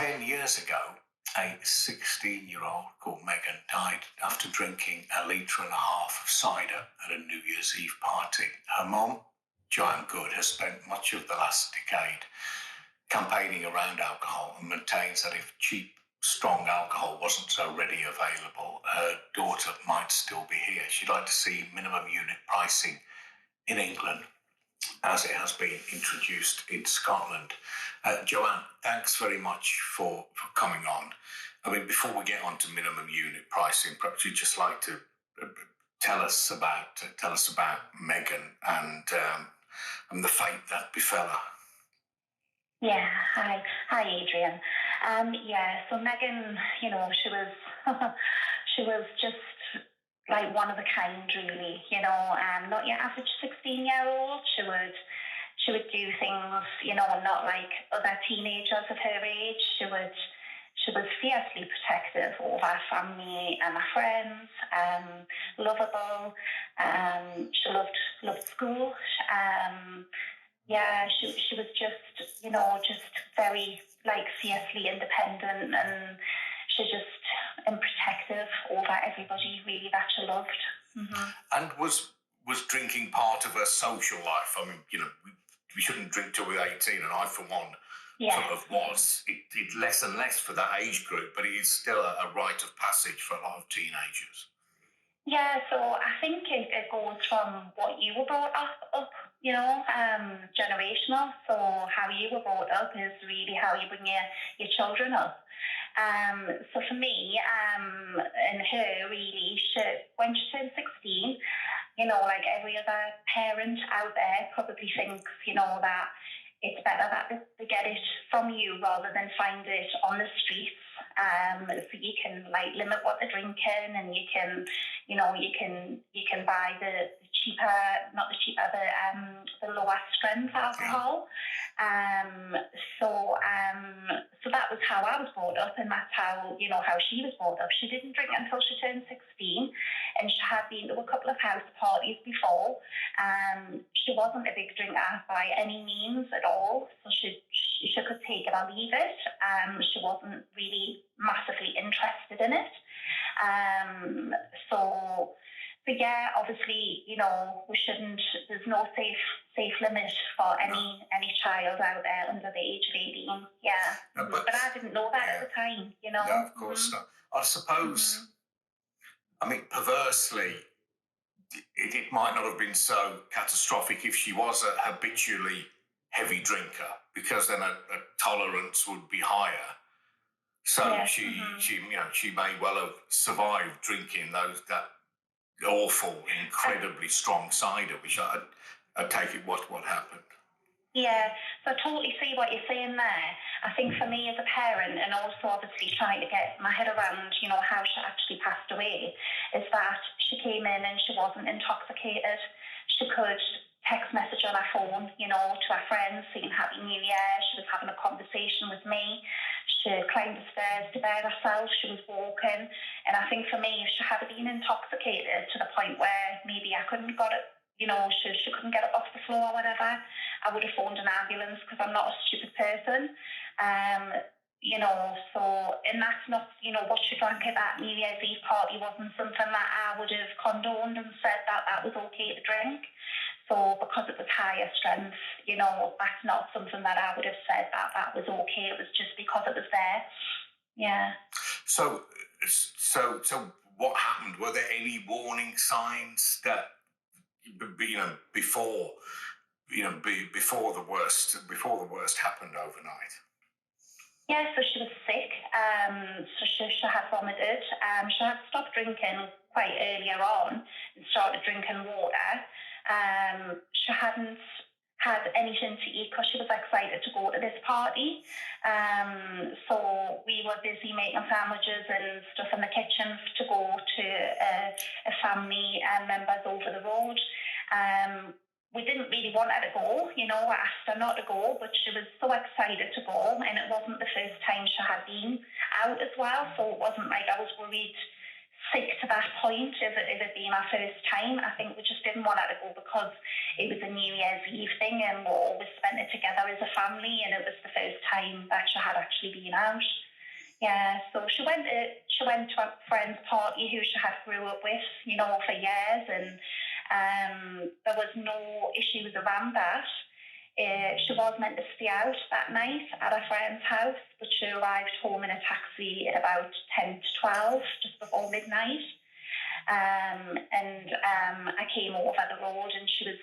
10 years ago, a 16-year-old called Megan died after drinking a litre and a half of cider at a New Year's Eve party. Her mum, Joanne Good, has spent much of the last decade campaigning around alcohol and maintains that if cheap, strong alcohol wasn't so readily available, her daughter might still be here. She'd like to see minimum unit pricing in England as it has been introduced in Scotland. Joanne, thanks very much for coming on. I mean, before we get on to minimum unit pricing, perhaps you'd just like to tell us about Megan and the fate that befell her. Yeah, hi, Adrian. So Megan, she was just like one of a kind, really. Not your average 16-year-old. She would do things, not like other teenagers of her age. She was fiercely protective of our family and our friends. Lovable. She loved school. She was just very fiercely independent, and she just protective over everybody really that she loved. Mm-hmm. And was drinking part of her social life? I mean, we shouldn't drink till we're 18, and I, for one, sort of was. It's less and less for that age group, but it is still a rite of passage for a lot of teenagers. Yeah, so I think it goes from what you were brought up, generational. So how you were brought up is really how you bring your children up. So for me, and her really, when she turned 16, like every other parent out there probably thinks, that it's better that they get it from you rather than find it on the streets. So you can limit what they're drinking, and you can buy the lower strength alcohol. So that was how I was brought up, and that's how she was brought up. She didn't drink until she turned 16, and she had been to a couple of house parties before. She wasn't a big drinker by any means at all, so she could take it or leave it. She wasn't really massively interested in it. So yeah, obviously, we shouldn't. There's no safe limit for any child out there under the age of 18. Yeah, but I didn't know that at the time. No, of course not. I suppose. I mean, perversely, it might not have been so catastrophic if she was a habitually heavy drinker, because then a tolerance would be higher. So she may well have survived drinking that awful, incredibly strong cider, which I take it what happened. Yeah, so I totally see what you're saying there. I think for me as a parent, and also obviously trying to get my head around, how she actually passed away, is that she came in and she wasn't intoxicated. She could text message on her phone, to her friends saying Happy New Year. She was having a conversation with me. She climbed the stairs to bed herself. She was walking. And I think for me, if she had been intoxicated to the point where maybe I couldn't got it, she couldn't get it off the floor or whatever, I would have phoned an ambulance, because I'm not a stupid person. And that's not, what she drank at that New Year's Eve party wasn't something that I would have condoned and said that was okay to drink. So because it was higher strength, that's not something that I would have said that was okay. It was just because it was there. Yeah. So what happened? Were there any warning signs that, before the worst happened overnight? Yeah, so she was sick. So she had vomited. She had stopped drinking quite earlier on and started drinking water. She hadn't had anything to eat because she was excited to go to this party. So we were busy making sandwiches and stuff in the kitchen to go to a family members over the road. We didn't really want her to go, I asked her not to go, but she was so excited to go, and it wasn't the first time she had been out as well, so it wasn't like I was worried sick to that point, if it being our first time. I think we just didn't want her to go because it was a New Year's Eve thing and we always spent it together as a family, and it was the first time that she had actually been out. Yeah, so she went to a friend's party who she had grew up with, for years, and there was no issues around that. She was meant to stay out that night at a friend's house, but she arrived home in a taxi at about 10 to 12, just before midnight. I came over the road and she was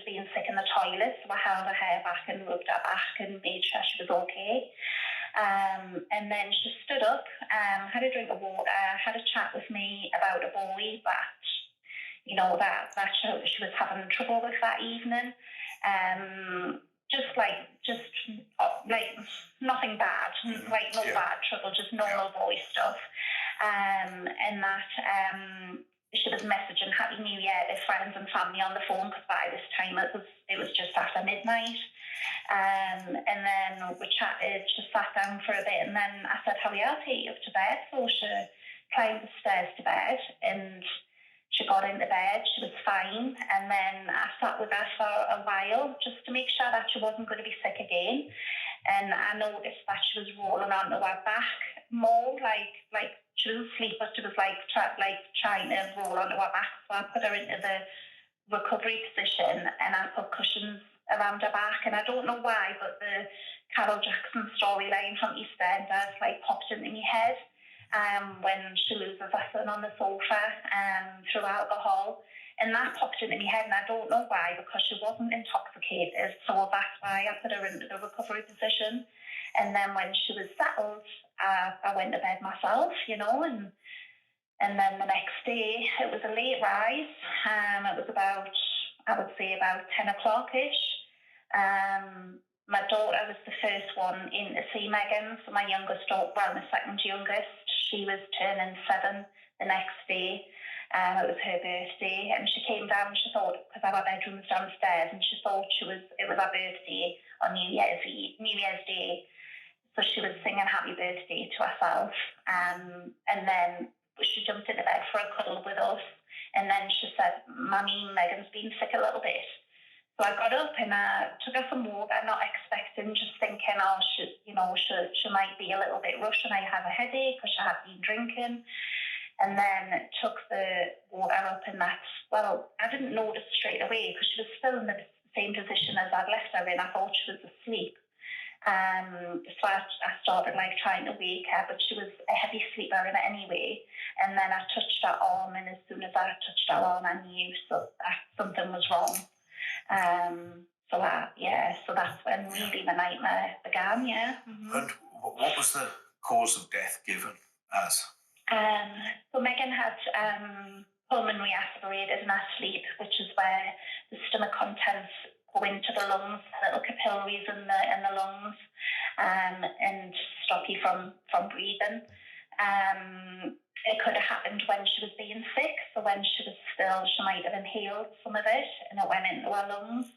being sick in the toilet, so I held her hair back and rubbed her back and made sure she was okay. And then she stood up, had a drink of water, had a chat with me about a boy that she was having trouble with that evening. Just nothing bad, like no bad trouble, just normal boy stuff. And that she was messaging Happy New Year to friends and family on the phone, because by this time it was just after midnight. And then we chatted, she sat down for a bit, and then I said, Harry, I'll take you up to bed. So she climbed the stairs to bed, and she got into bed, she was fine, and then I sat with her for a while just to make sure that she wasn't going to be sick again. And I noticed that she was rolling onto her back more, like she was asleep, but she was trying to roll onto her back. So I put her into the recovery position and I put cushions around her back. And I don't know why, but the Carol Jackson storyline from EastEnders popped into my head. When she loses her son on the sofa through alcohol. And that popped into my head, and I don't know why, because she wasn't intoxicated. So that's why I put her into the recovery position. And then when she was settled, I went to bed myself, and then the next day, it was a late rise. It was about 10 o'clock-ish. My daughter was the first one in to see Megan, so my youngest daughter, my second youngest, she was turning 7 the next day. It was her birthday, and she came down. She thought, because our bedroom was downstairs, and she thought it was her birthday on New Year's Day. So she was singing happy birthday to herself, and then she jumped into bed for a cuddle with us, and then she said, Mummy, Megan's been sick a little bit. So I got up and I took her some water, not expecting, just thinking, she might be a little bit rushed and I have a headache because she had been drinking. And then took the water up, and I didn't notice straight away because she was still in the same position as I'd left her in. I thought she was asleep. So I started trying to wake her, but she was a heavy sleeper in it anyway. And then I touched her arm, and as soon as I touched her arm, I knew that something was wrong. So that's when really the nightmare began. Yeah. Mm-hmm. And what was the cause of death given as? So Megan had pulmonary aspirated in her sleep, which is where the stomach contents go into the lungs, little capillaries in the lungs, and stop you from breathing. It could have happened when she was being sick, so when she was still, she might have inhaled some of it and it went into her lungs.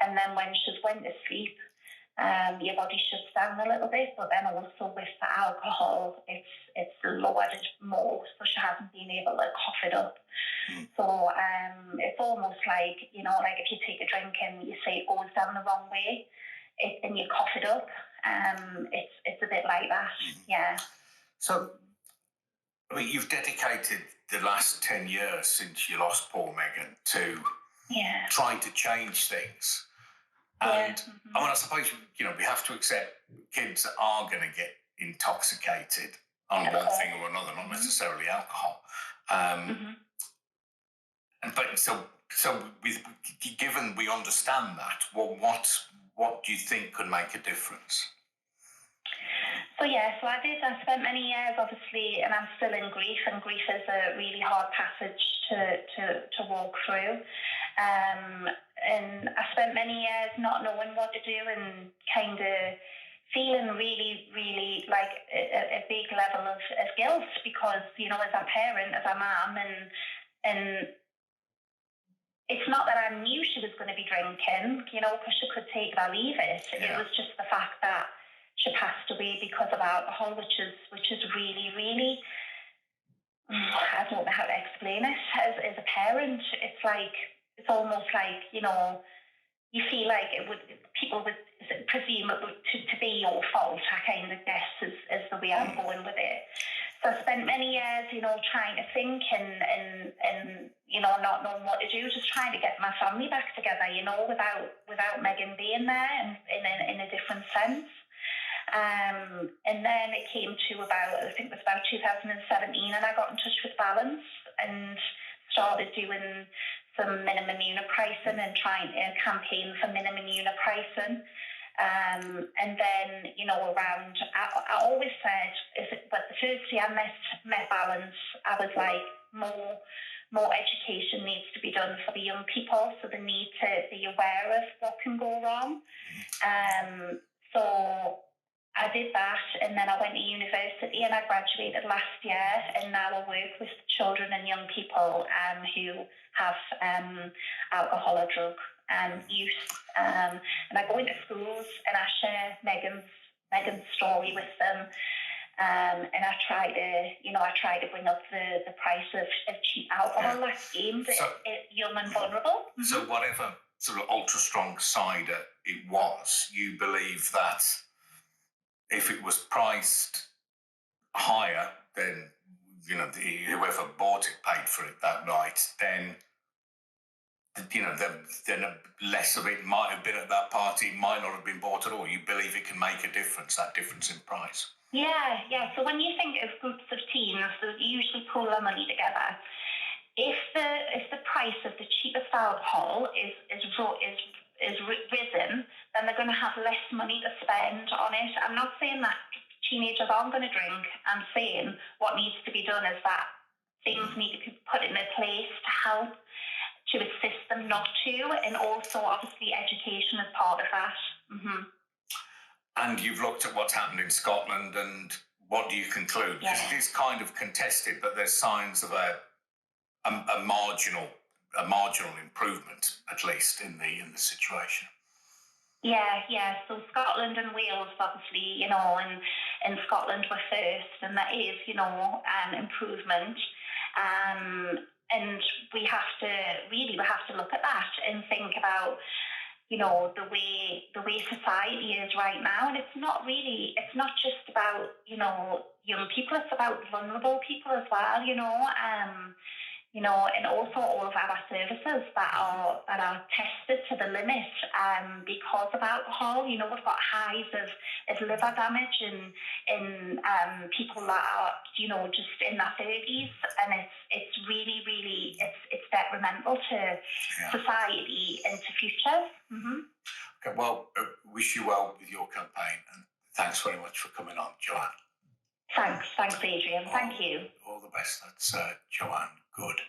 And then when she went to sleep, your body shuts down a little bit, but then also with the alcohol, it's lowered it more, so she hasn't been able to cough it up. So it's almost like if you take a drink and you say it goes down the wrong way, and you cough it up, it's a bit like that. Yeah. So, you've dedicated the last 10 years since you lost poor Megan to trying to change things. And I suppose, we have to accept kids are going to get intoxicated on one thing or another, not necessarily alcohol. But so given we understand that, what do you think could make a difference? So I spent many years, obviously, and I'm still in grief, and grief is a really hard passage to walk through. And I spent many years not knowing what to do and kind of feeling really, really like a big level of guilt because, as a parent, as a mum, and it's not that I knew she was going to be drinking, because she could take it or leave it. Yeah. It was just the fact that she passed away because of alcohol, which is really, really I don't know how to explain it. As a parent, it's almost like, you feel like people would presume it would to be your fault. I kind of guess is the way I'm going with it. So I spent many years, trying to think and not knowing what to do, just trying to get my family back together, without Megan being there and in a different sense. And then it came to I think it was about 2017, and I got in touch with Balance and started doing some minimum unit pricing and trying to campaign for minimum unit pricing. And then, I always said, but the first year I met Balance, I was like, more education needs to be done for the young people, so they need to be aware of what can go wrong. So I did that, and then I went to university and I graduated last year, and now I work with children and young people who have alcohol or drug use. And I go into schools and I share Megan's story with them. And I try to bring up the price of cheap alcohol that's aimed at young and vulnerable. So whatever sort of ultra strong cider it was, you believe that if it was priced higher, then whoever bought it paid for it that night, then then less of it might have been at that party, might not have been bought at all. You believe it can make a difference, that difference in price? Yeah. So when you think of groups of teens, they usually pool their money together. If the price of the cheapest alcohol is risen, then they're going to have less money to spend on it. I'm not saying that teenagers aren't going to drink. I'm saying what needs to be done is that things need to be put in place to help to assist them not to, and also obviously education is part of that. Mm-hmm. And you've looked at what's happened in Scotland, and what do you conclude? Because it is kind of contested, but there's signs of a marginal improvement, at least in the situation. Yeah. So Scotland and Wales, obviously, and Scotland were first, and that is, improvement. And we have to look at that and think about, the way society is right now. And it's not just about, young people, it's about vulnerable people as well, and also all of our services that are tested to the limit because of alcohol. We've got highs of liver damage in people that are, just in their 30s, and it's really, really, it's detrimental to society and to future. Mm-hmm. Okay, well, wish you well with your campaign, and thanks very much for coming on, Joanne. Thanks, Adrian. Thank you. All the best. That's Joanne Good.